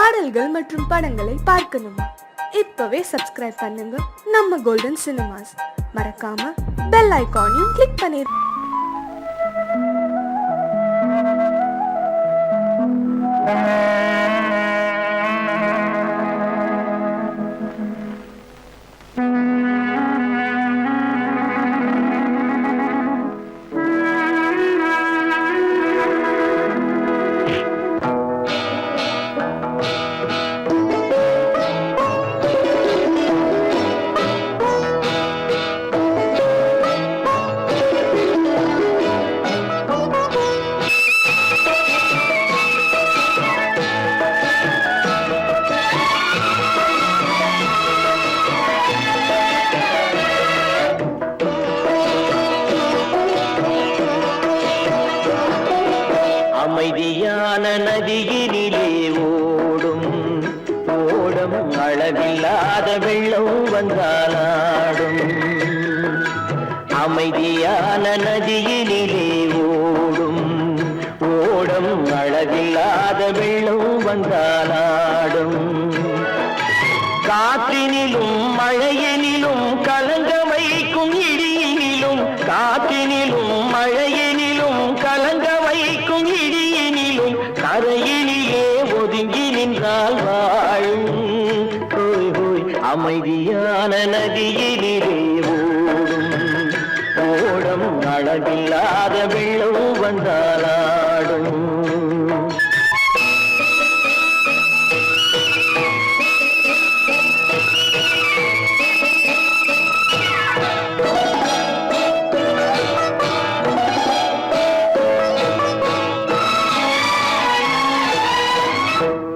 பாடல்கள் மற்றும் படங்களை பார்க்கணுமா? இப்பவே சப்ஸ்கிரைப் பண்ணுங்க நம்ம கோல்டன் சினிமாஸ். மறக்காம பெல் ஐகானையும் கிளிக் பண்ணிருங்க. அமைதியான நதியினிலே ஓடும் ஓடம் அளவில்லாத வெள்ளம் வந்தாலாடும். அமைதியான நதியினிலே ஓடும் ஓடம் அளவில்லாத வெள்ளம் வந்தாலாடும். காற்றினிலும் மழையினிலும் கலங்க வைக்கும் இடியினிலும், காற்றினிலும் மழையினிலும் கலங்க வைக்கும் இடியினிலும் கரையினிலே ஒதுங்கி நின்றால் வாழும். ஹோய் ஹோய் அமைதியான நதியினிலே ஓடும் ஓடம் அளவில்லாத வெள்ளம் வந்தாலாடும்.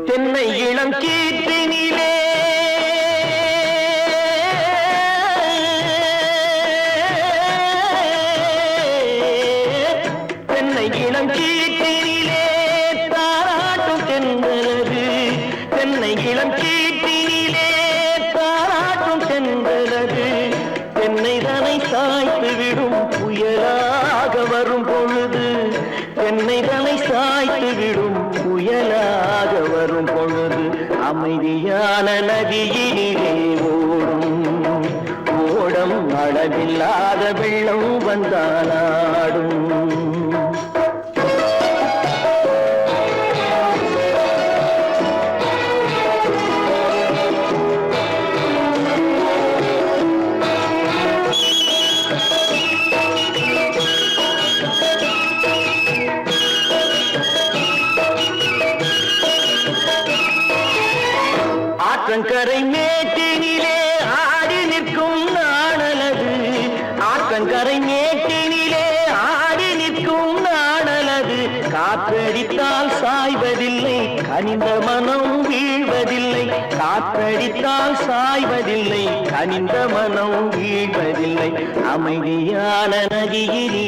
தென்னை இளம் கீற்றினிலே தென்னை இளம் கீற்றினிலே தாராட்டும் தென்றலது. தென்னை இளம் கீற்றினிலே தாராட்டும் தென்றலது. தென்னை தனை சாய்த்து விடும் புயலாக வரும் பொழுது, தென்னை தனை சாய்த்து விடும் புயலாக வரும் பொழுது அமைதியான நதியினிலே ஓடும் ஓடம் அளவில்லாத வெள்ளம் வந்தாலாடும். ஆற்றங்கரை மேட்டினிலே ஆடி நிற்கும் நாணலது. ஆற்றங்கரை மேட்டினிலே ஆடி நிற்கும் நாணலது. காற்றடித்தால் சாய்வதில்லை, கனிந்த மனம் வீழ்வதில்லை. காற்றடித்தால் சாய்வதில்லை, கனிந்த மனம் வீழ்வதில்லை. அமைதியான நதியிலே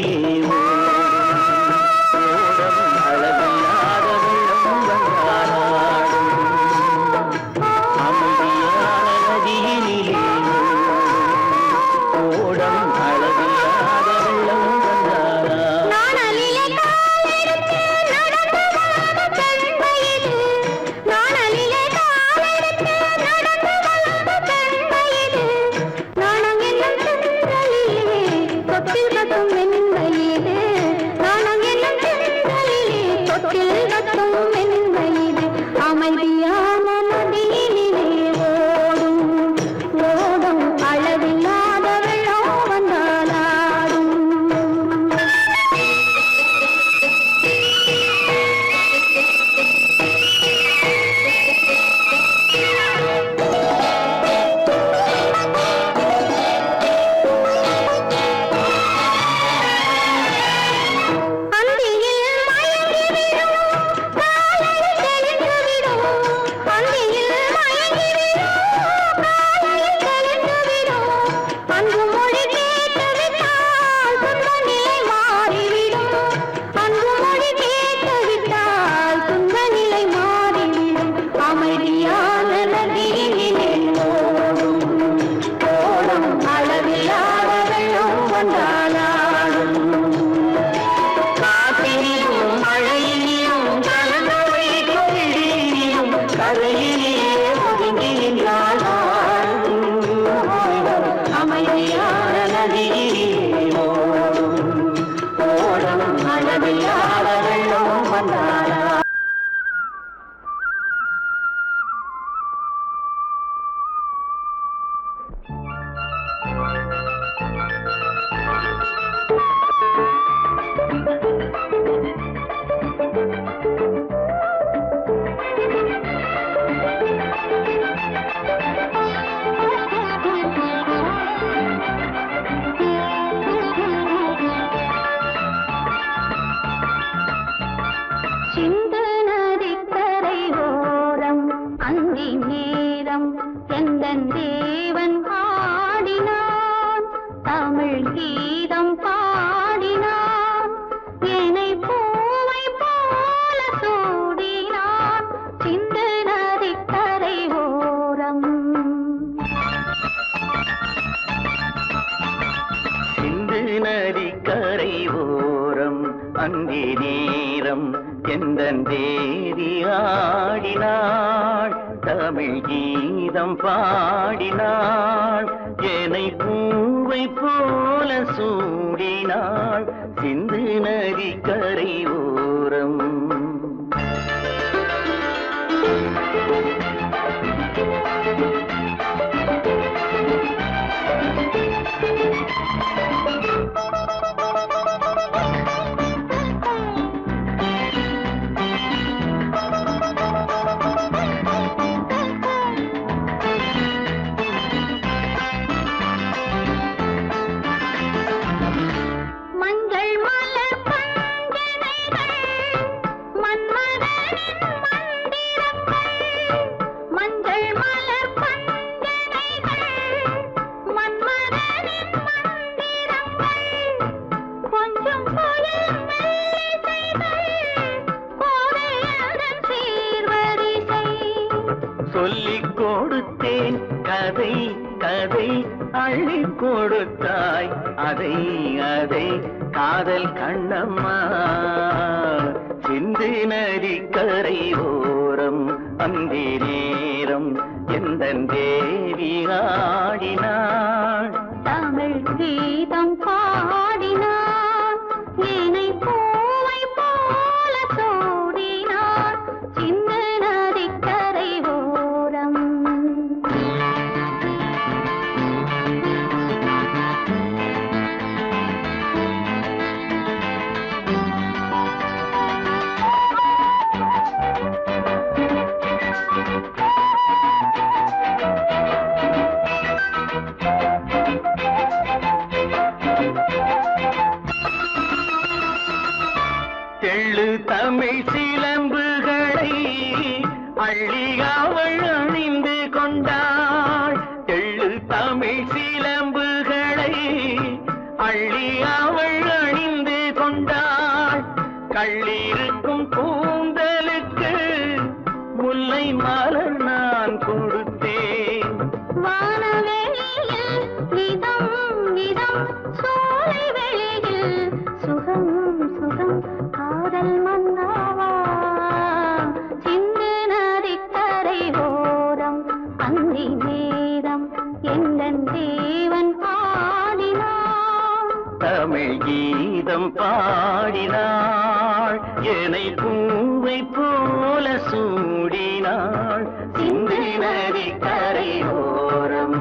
தொட்டில் கட்டும் வெண்மையிலே கரையிலே ஒதுங்கி நின்றாள் அமைதியான நதியிலே ஓடும் ஓடும் அளவில்லாத வெள்ளம் வந்தாரா. நதிக்கரை ஓரம் அங்கே நேரம் எந்தன் தேவி ஆடினாள் தமிழ் கீதம் பாடினாள் என்னை பூவை போல சூடினாள் சிந்து நதிக்கரை ஓரம். சொல்லிக் கொடுத்தேன் கதை கதை அள்ளி கொடுத்தாய் அதை அதை காதல் கண்ணம்மா சிந்து நதிக்கரை ஓரம் அந்தி நேரம் எந்தன் தேவி ஆடினாள் தமிழ் கீதம் பாடினாள் என்னை பூவை போல சூடினாள் சிந்து நதிக்கரை ஓரம். தெள்ளு தமிழ் சிலம்புகளை அள்ளி அவள் அணிந்து கொண்டாள் தெள்ளு தமிழ் சிலம்புகளை அள்ளி அவள் அணிந்து கொண்டாள் கள்ளிருக்கும் கூந்தலுக்கு முல்லை மலர் நான் கொடுத்தேன் வானவெளியில் இதம் இதம் சோலை வெளியில் சுகம் சுகம் காதல் மன்னாவா சிந்து நதிக்கரை ஓரம் அந்தி நேரம் எந்தன் தேவன் பாடினான் தமிழ் கீதம் பாடினாள் என்னை பூவை போல சூடினாள் சிந்து நதிக்கரை ஓரம்.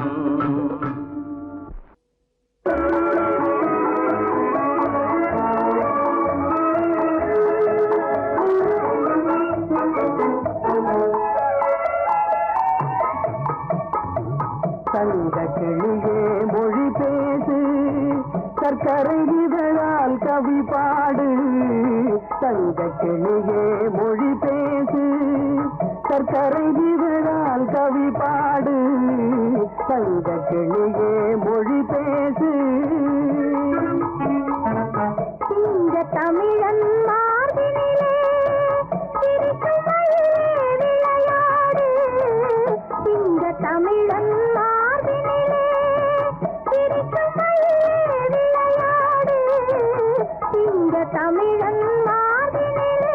தங்க கிளியே மொழி பேசு சர்க்கரை இதழால் கவி பாடு தங்க கிளியே மொழி பேசு சர்க்கரை இதழால் கவி பாடு தங்க கிளியே மொழி பேசு இந்த தமிழன் மார்பினிலே சிரிக்கும் மயிலே விளையாடு இந்த தமிழன் மார்பினிலே சிரிக்கும் மயிலே விளையாடு இந்த தமிழன் மார்பினிலே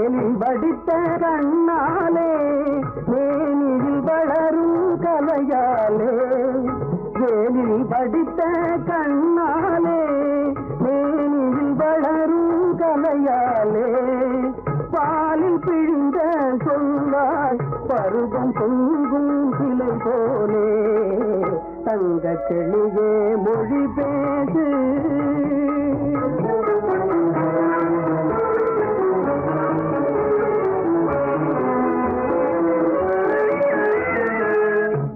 வேலி வடித்த கண்ணாலே மேனியில் வளரும் கலையாலே வேலி வடித்த கண்ணாலே மேனியில் வளரும் கலையாலே பாலில் பிழிந்த சொல்லாய் பருவம் பொங்கும் சிலை போலே தங்க கிளியே மொழி பேசு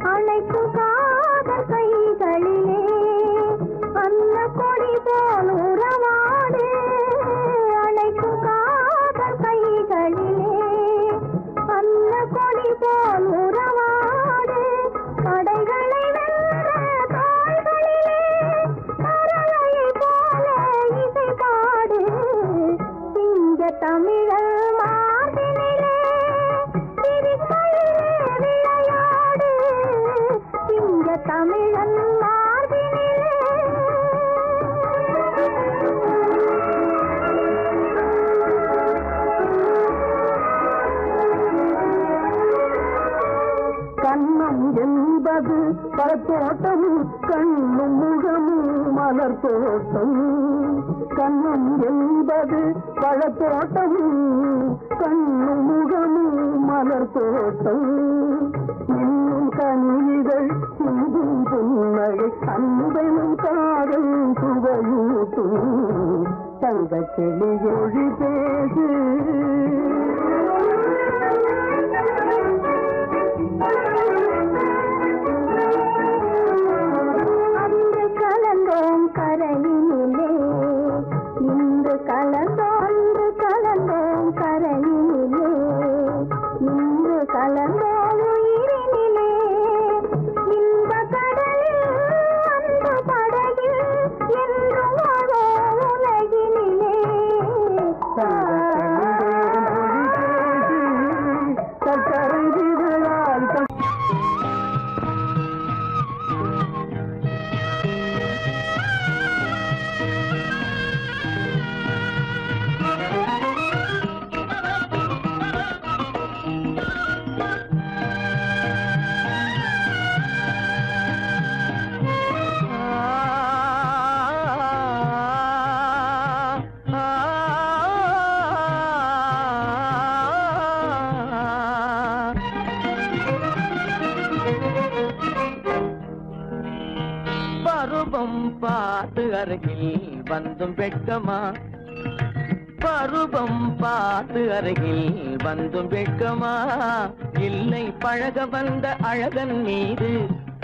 அழைக்கும் காதல் கைகளிலே அன்ன கொடி போல் உறவாடு அழைக்கும் காதல் கைகளிலே அன்ன கொடி போல் உறவாடு படைகளை வென்ற தாய்களிலே கரளையை போல இசை பாடு சிங்க தமிழர் மார்பினிலே சிரிக்கையிலே விளையாடு சிங்க தமிழன் மார்பினிலே கண்ணம் என்பது பழத்தோட்டம் கண்ணும் முகமும் மலர் தோட்டம் கண்ணம் என்பது பழத்தோட்டம் கண்ணும் முகமும் மலர் தோட்டம் இன்னும் கனிகள் சிந்தும் புன்னகை அன்பெனும் காதல் சுவையூட்டும் தங்க கிளியொழி பேசு அன்று கலந்தோம் கரையினிலே இன்று கலந்தோம் கரையினிலே இன்று கலந்தோம் உயிரினிலே இந்த கடலில் அந்த படகில் என்றும் அதோ உலகினிலே பருவம் பார்த்து அருகில் வந்தும் வெட்கமா பருவம் பார்த்து அருகில் வந்தும் வெட்கமா இல்லை பழக வந்த அழகன் மீது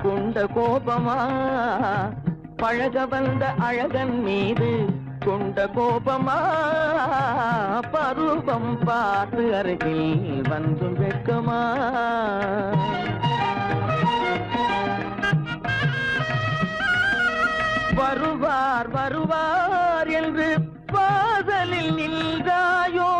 கொண்ட கோபமா பழக வந்த அழகன் மீது கொண்ட கோபமா பருவம் பார்த்து அருகில் வந்தும் வெட்கமா வருவார் வருவார் என்று வாசலில் நின்றாயோ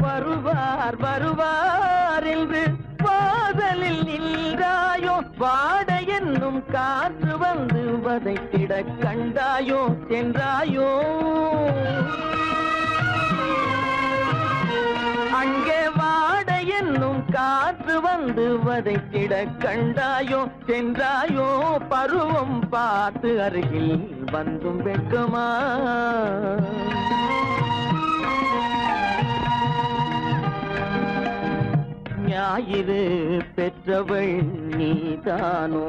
வருவார் வருவார் என்று வாசலில் நின்றாயோ வாட என்னும் காற்று வந்து வதைத்திட கண்டாயோ சென்றாயோ அங்கே வாட என்னும் காற்று வந்து வதைத்திட கண்டாயோ சென்றாயோ பருவம் பார்த்து அருகில் வந்தும் வெட்கமா ஞாயிறு பெற்றவள் நீதானோ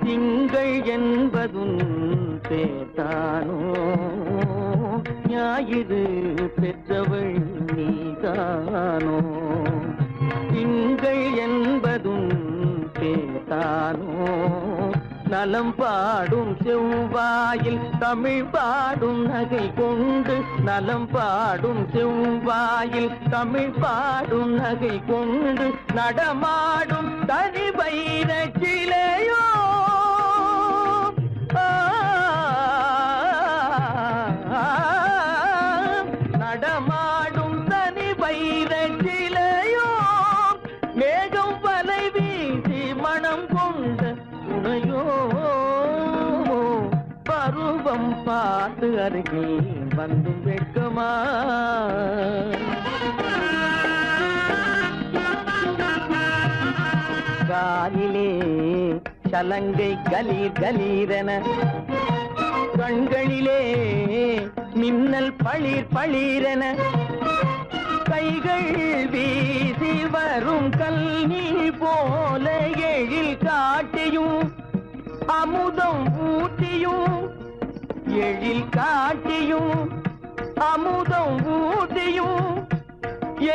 திங்கள் என்பதும் பேத்தானோ ஞாயிறு பெற்றவள் நீதானோ திங்கள் என்பதும் பேத்தானோ நலம் பாடும் செவ்வாயில் தமிழ் பாடும் நகை கொண்டு நலம் பாடும் செவ்வாயில் தமிழ் பாடும் நகை கொண்டு நடமாடும் தனி வைர சிலையோ நடமாடும் தனி வைர சிலையோ மேகம் வலை வீசி மனம் கொண்ட துணையோ பருவம் பார்த்து அருகில் வந்தும் வெட்கமா? காலிலே சலங்கை கலீர் கலீரென, கண்களிலே மின்னல் பளிர் பளிரென, கைகள் வீசி வரும் கல்வி போல எழில் காட்டியும் அமுதம் ஊட்டியும், எழில் காட்டியும் அமுதம் ஊட்டியும்,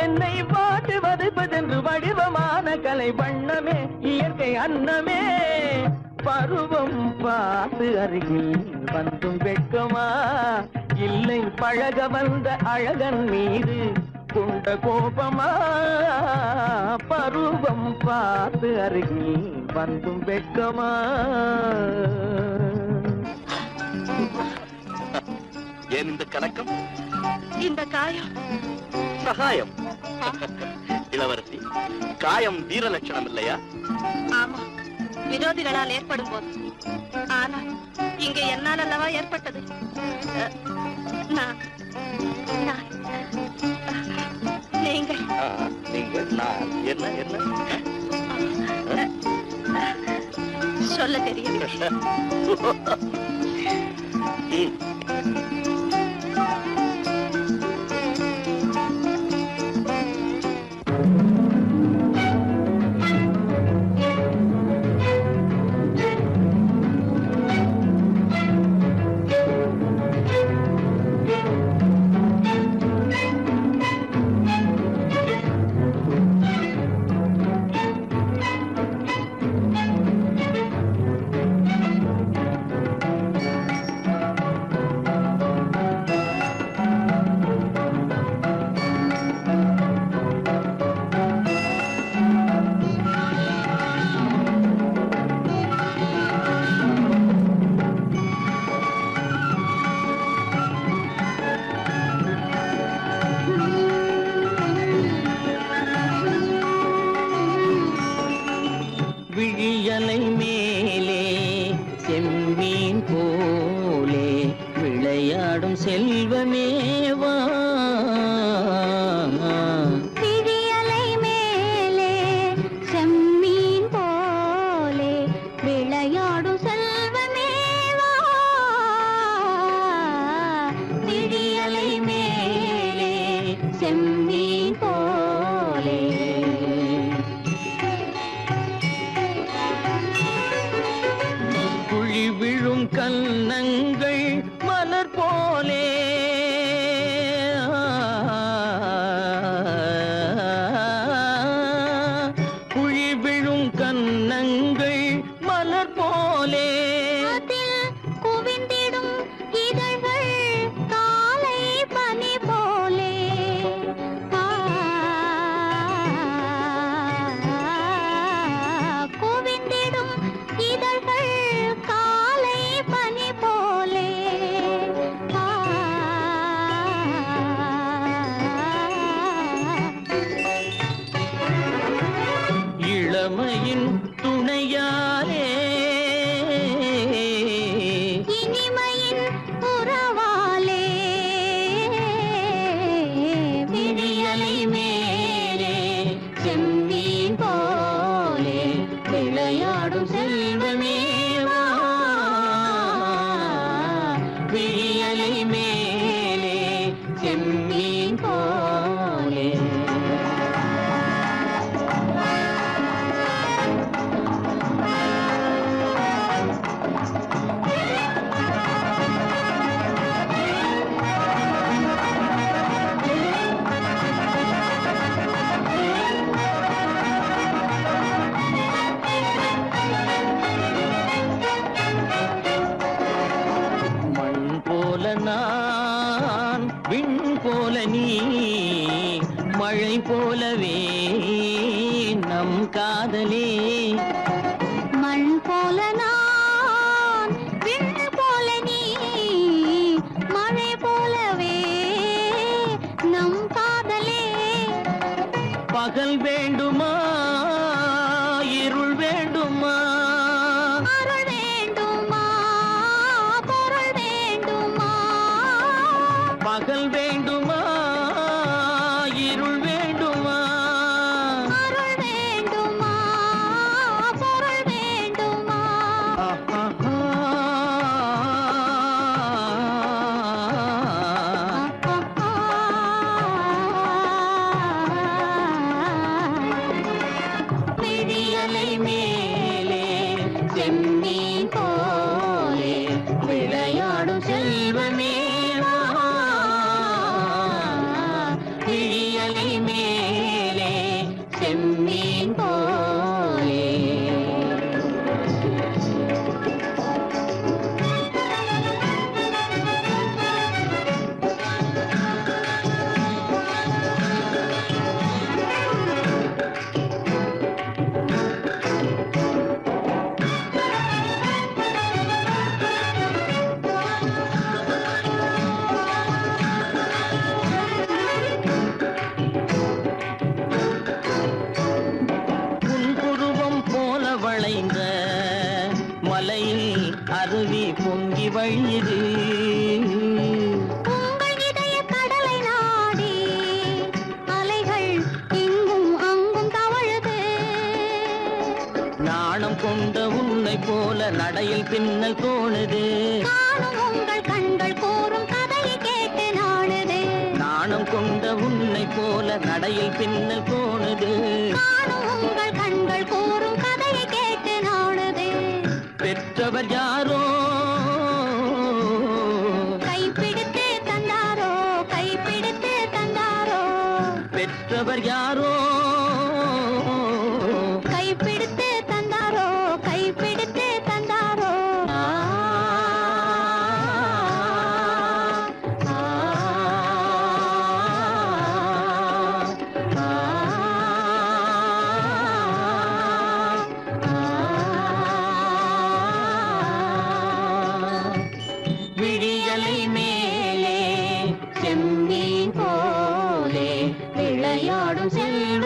என்னை பாட்டு வதைப்பதென்று வடிவமான கலை வண்ணமே, இயற்கை அன்னமே. பருவம் பார்த்து அருகில் வந்தும் வெட்கமா? இல்லை பழக வந்த அழகன் மீது கொண்ட கோபமா? பருவம் பார்த்து அருகில் வந்தும் வெட்கமா? ஏன் இந்த கலக்கம்? இந்த காயம் சகாயம். இளவரசி, காயம் வீர லட்சணம் இல்லையா? ஆமா, விரோதிகளால் ஏற்படும் போது. ஆனால் இங்கே என்னால் அல்லவா ஏற்பட்டது. நான் நான் நீங்கள் நீங்கள் நான் என்ன என்ன சொல்ல தெரியவில்லை. விழியலை மேலே செம்மீன் போலே விளையாடும் செல்வமேவா? விழியலை மேலே செம்மீன் போலே விளையாடும் செல்வமேவா? விழியலை மேலே செம்மீன் போலே குழி விழும் கன்னங்கள் மலர் போலே, குழி விழும் கன்னங்கள் மலர் போலே, அதில் குவிந்திடும் இதழ்கள் காலை பனி போலே. குவிந்திடும் இதழ்கள் காலை பனி போலே. இளமையின் துணையாலே இனிமையின் உறவாலே விழியலை மேலே செம்மீன் போலே விளையாடும் செல்வமேவா? விழியலை மேலே செம்மீன் போலே. மண் போல நான், விண் போல நீ, மழை போலவே நம் காதலே. மண் போல நான், விண் போல நீ, மழை போலவே நம் காதலே. பகல் வேண்டுமா இருள் வேண்டுமா? அருள் வேண்டுமா பொருள் வேண்டுமா? பகல் வேண்டுமா இருள் வேண்டுமா அருள் வேண்டுமா பொருள் வேண்டுமா விடியலை மேலே செம்மீன் போலே விளையாடும் செல்வமே வா. விடியலை மேலே செம்மீன் போலே புன்புருவம் போல வளைந்த மலையில் அருவி பொங்கி வழியுது. உங்கள் இதய கடலை நாடி அலைகள் இங்கும் அங்கும் தவழுது. நாணம் கொண்ட உன்னை போல நடையில் பின்னல் தோணுது. காணும் உங்கள் கண்கள் கூறும் கதையை கேட்டு நாடுது. நாணம் கொண்ட உன்னை போல நடையில் பின்னல் தோணுது. காணும் உங்கள் கண்கள் கூறும் கதையை கேட்டு நாடுது. பெற்றவர் யாரோ கைப்பிடித்து தந்தாரோ கைப்பிடித்து தந்தாரோ பெற்றவர் யாரோ கைப்பிடித்து தந்தாரோ கைப்பிடித்து தந்தாரோ ஆ, ஆ, ஆ, விடியலை மேலே செம்மீன் போலே விளையாடும் செல்வ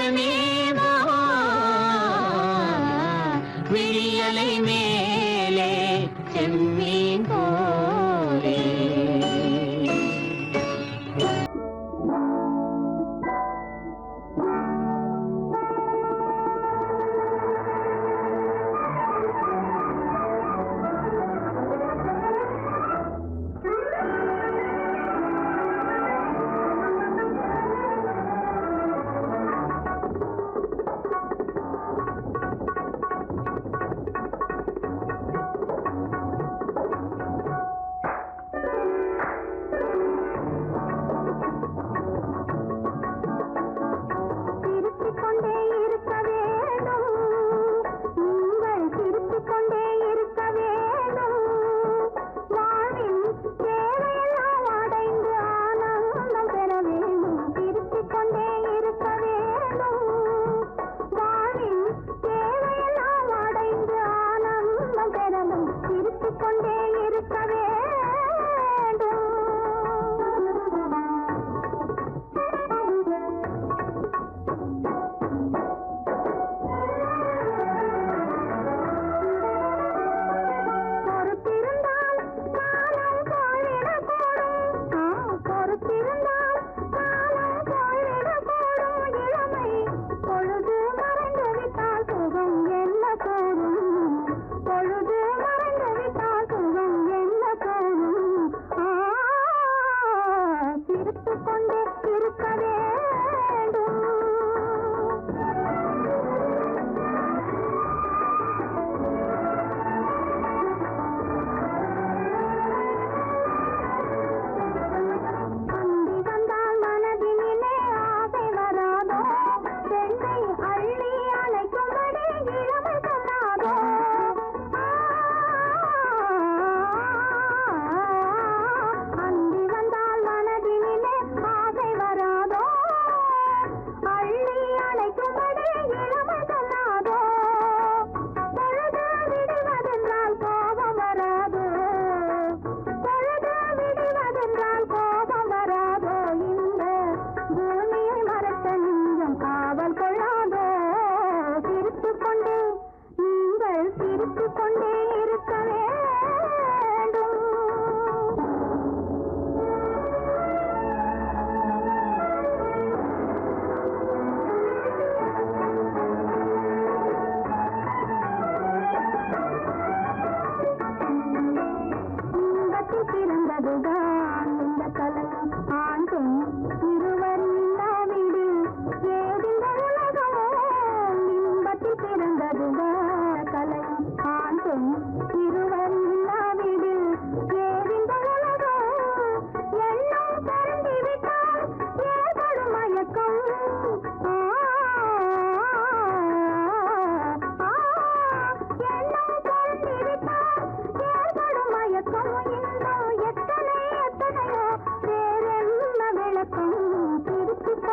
இருவர் இல்லாவிடில் ஏறிந்த உலகம் எண்ணம் பறந்துவிட்டால் ஏற்படும் மயக்கம் எண்ணம் பறந்துவிட்டால் ஏற்படும் மயக்கம் இன்னும் எத்தனையோ வேறென்ன விளக்கம் திருத்திக்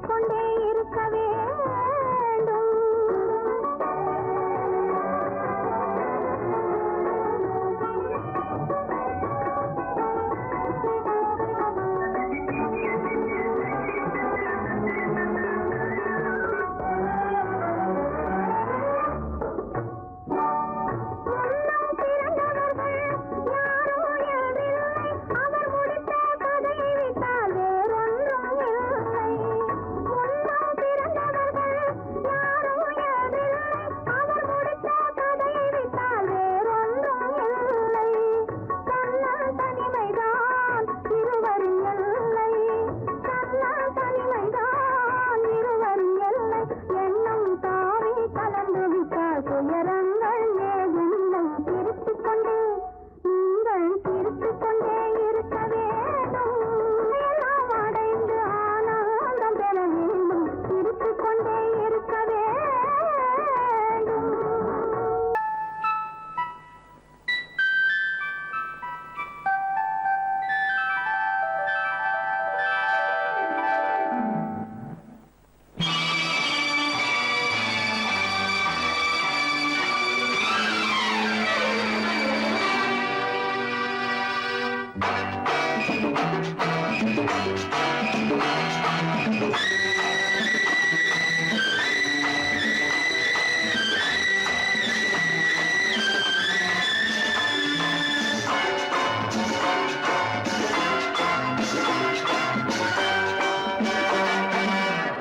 கொண்டே இருக்க வேண்டும். முன்னம் பிறந்தவர்கள் யாரோ எதிரில்லை. அவர் முடித்த கதையை விட்டால் வேறொன்றும் இல்லை. முன்னம் பிறந்தவர்கள் யாரோ எதிரில்லை. அவர் முடித்த கதையை விட்டால் வேறொன்றும் இல்லை. தன்னல் தனிமைதான் இருவரின் எல்லை. தன்னல் தனிமைதான் இருவரின் எல்லை. எண்ணம் தாவி கலந்து விட்டால் துயரங்கள் ஏதுமில்லை. திருத்திக் கொண்டே நீங்கள் திருத்திக் கொண்டே இருக்க வேண்டும். எல்லாம் அடைந்து ஆனந்தம் பெற வேண்டும். திருத்திக் கொண்டே இருக்க வேண்டும்.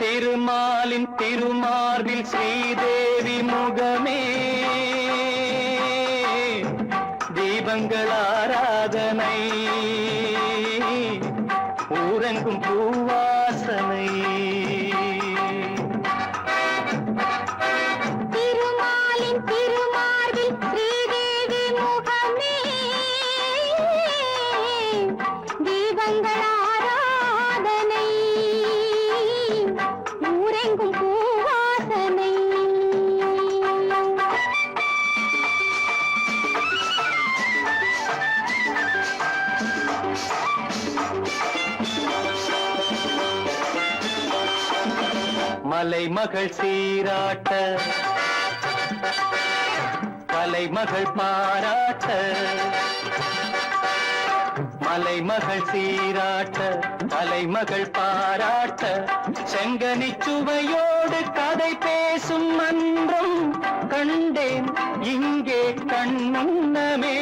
திருமாலின் திருமார்பில் ஸ்ரீதேவி முகமே தீபங்கள் ஆராதனை ஊரெங்கும் பூவாசனை திருமாலின் திருமார்பில் ஸ்ரீதேவி முகமே தீபங்கள் ஆராதனை ஊரெங்கும் பூவாசனை மலைமகள் சீராட்ட கலைமகள் பாராட்ட மலைமகள் சீராட்ட கலைமகள் பாராட்ட செங்கனி சுவையோடு கதை பேசும் மன்றம் கண்டேன் இங்கே கண்முன்னமே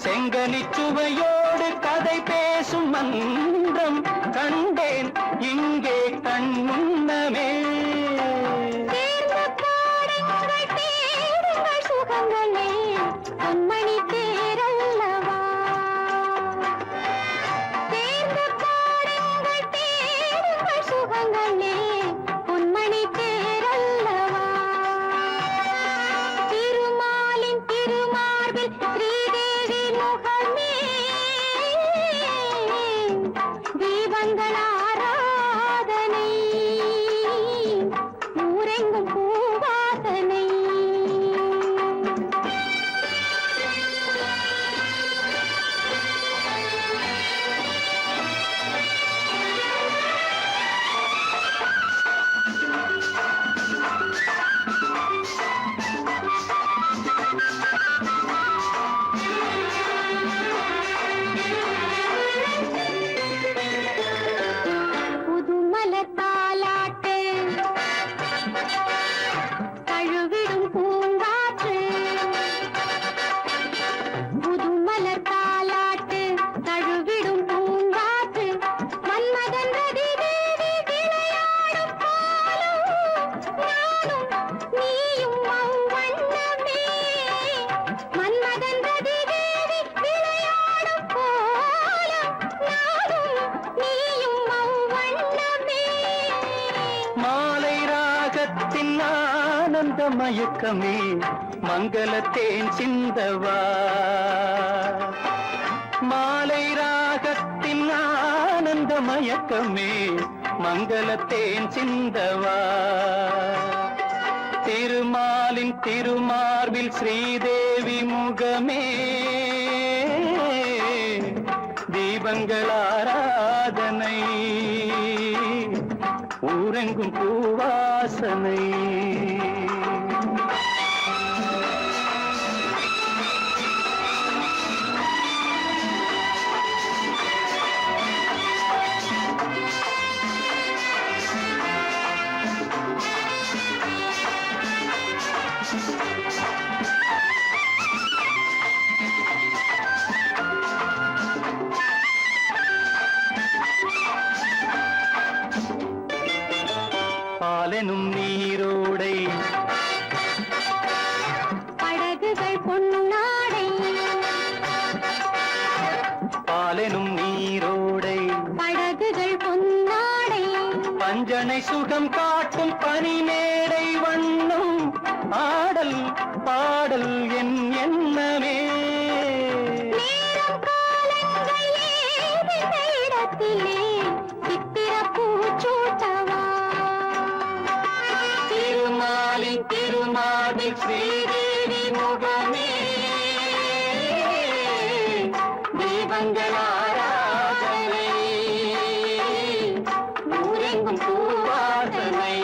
செங்கனி சுவையோடு கதை பேசும் மன்றம் கண்டேன் இங்கே கண்முன்னமே தேர்ந்த பாடுங்கள் தேடுங்கள் சுகங்களே பொன்மணி தேரல்லவா தேர்ந்த பாடுங்கள் தேடுங்கள் சுகங்களே பொன்மணி தேரல்லவா திருமாலின் திருமார்பில் ஸ்ரீதேவி முகமே தீபங்கள் ஆனந்த மயக்கமே மங்களத்தேன் சிந்தவா மாலை ராகத்தின் ஆனந்த மயக்கமே மங்களத்தேன் சிந்தவா திருமாலின் திருமார்பில் ஸ்ரீதேவி முகமே தீபங்கள் ஆராதனை ஊரெங்கும் பூவாசனை பாலெனும் நீரோடை படகுகள் பொன்னாடை பாலெனும் நீரோடை படகுகள் பொன்னாடை பஞ்சனை சுகம் காட்டும் பனிமேடை வண்ணம் ஆடல் பாடல் என் எண்ணமே நேரம் காலங்கள் ஏது இடத்திலே சித்திர பூச்சூட்டவா திருமாலின் திருமாலில் ஸ்ரீதேவி முகமே தீபங்கள் ஆராதனை ஊரெங்கும் பூவாசனை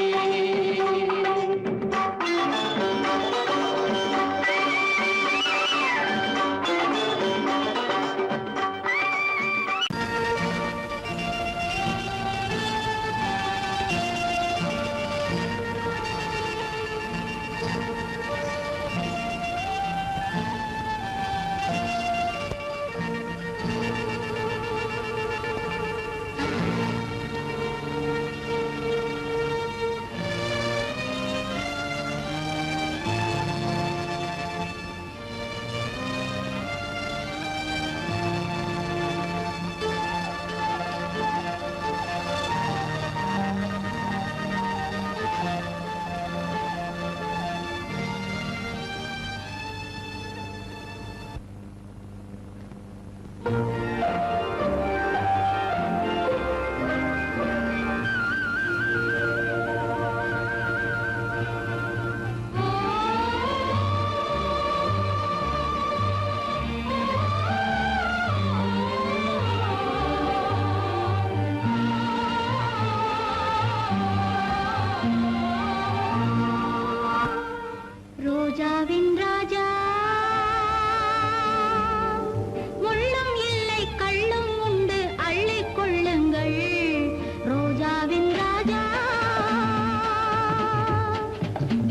ரோஜாவின் ராஜா முள்ளும் இல்லை கள்ளும் உண்டு அள்ளிக் கொள்ளுங்கள் ரோஜாவின் ராஜா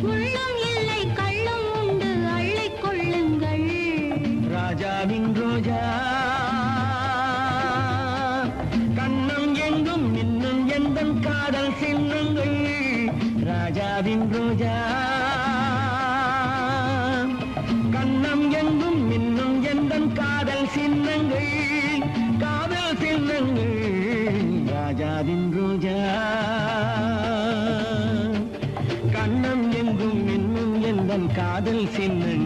முள்ளும் இல்லை கள்ளும் உண்டு அள்ளிக் கொள்ளுங்கள் ராஜாவின் ரோஜா கண்ணம் எங்கும் இன்னும் எந்தன் காதல் சின்னங்கள் ராஜாவின் ரோஜா கண்ணம் எங்கும் இன்னும் எந்தன் காதல் சின்னங்கள் காதல் சின்னங்கள் ராஜாவின் ரோஜா கண்ணம் எங்கும் இன்னும் எந்தன் காதல் சின்னங்கள்